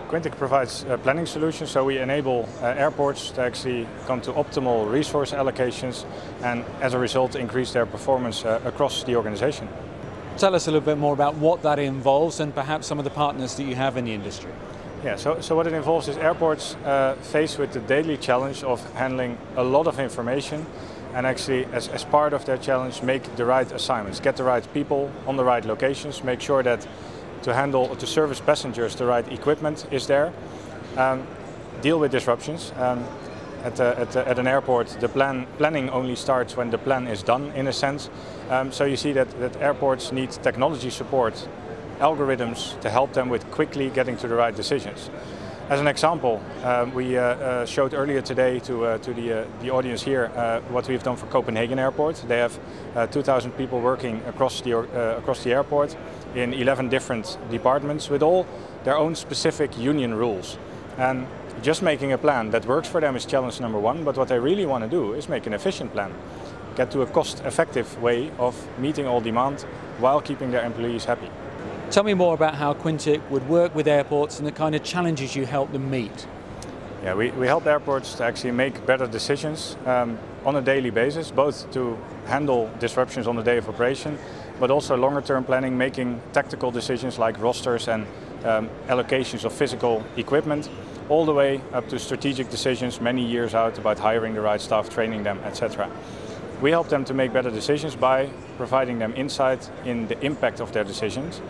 Quintiq provides planning solutions, so we enable airports to actually come to optimal resource allocations and as a result increase their performance across the organization. Tell us a little bit more about what that involves and perhaps some of the partners that you have in the industry. Yeah, so what it involves is airports faced with the daily challenge of handling a lot of information and actually as part of their challenge make the right assignments, get the right people on the right locations, make sure that to service passengers the right equipment is there, deal with disruptions. At an airport the planning only starts when the plan is done in a sense, so you see that airports need technology support, algorithms to help them with quickly getting to the right decisions. As an example, we showed earlier today to the audience here what we've done for Copenhagen Airport. They have 2,000 people working across the airport in 11 different departments with all their own specific union rules. And just making a plan that works for them is challenge number one, but what they really want to do is make an efficient plan. Get to a cost-effective way of meeting all demand while keeping their employees happy. Tell me more about how Quintiq would work with airports and the kind of challenges you help them meet. Yeah, we help airports to actually make better decisions on a daily basis, both to handle disruptions on the day of operation, but also longer term planning, making tactical decisions like rosters and allocations of physical equipment, all the way up to strategic decisions many years out about hiring the right staff, training them, etc. We help them to make better decisions by providing them insight in the impact of their decisions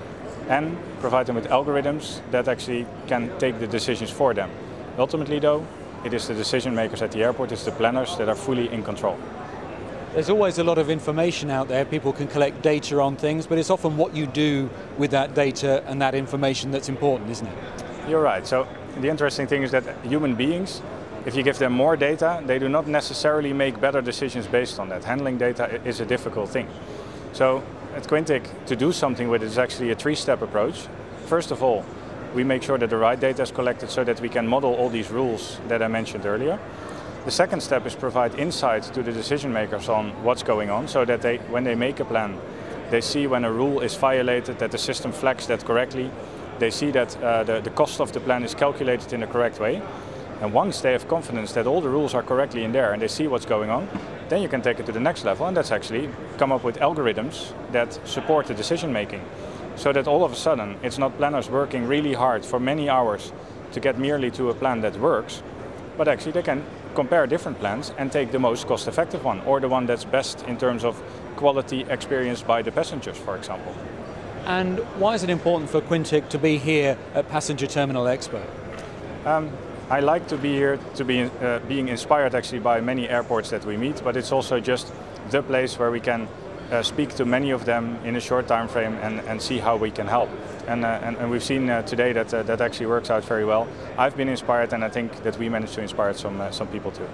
and provide them with algorithms that actually can take the decisions for them. Ultimately though, it is the decision makers at the airport, it's the planners that are fully in control. There's always a lot of information out there, people can collect data on things, but it's often what you do with that data and that information that's important, isn't it? You're right. So the interesting thing is that human beings, if you give them more data, they do not necessarily make better decisions based on that. Handling data is a difficult thing. So at Quintiq, to do something with it is actually a three-step approach. First of all, we make sure that the right data is collected so that we can model all these rules that I mentioned earlier. The second step is provide insight to the decision makers on what's going on so that when they make a plan, they see when a rule is violated, that the system flags that correctly. They see that the cost of the plan is calculated in the correct way. And once they have confidence that all the rules are correctly in there and they see what's going on, then you can take it to the next level, and that's actually come up with algorithms that support the decision making. So that all of a sudden it's not planners working really hard for many hours to get merely to a plan that works, but actually they can compare different plans and take the most cost-effective one, or the one that's best in terms of quality experienced by the passengers, for example. And why is it important for Quintiq to be here at Passenger Terminal Expo? I like to be here, to be being inspired actually by many airports that we meet, but it's also just the place where we can speak to many of them in a short time frame and see how we can help. And we've seen today that that actually works out very well. I've been inspired, and I think that we managed to inspire some people too.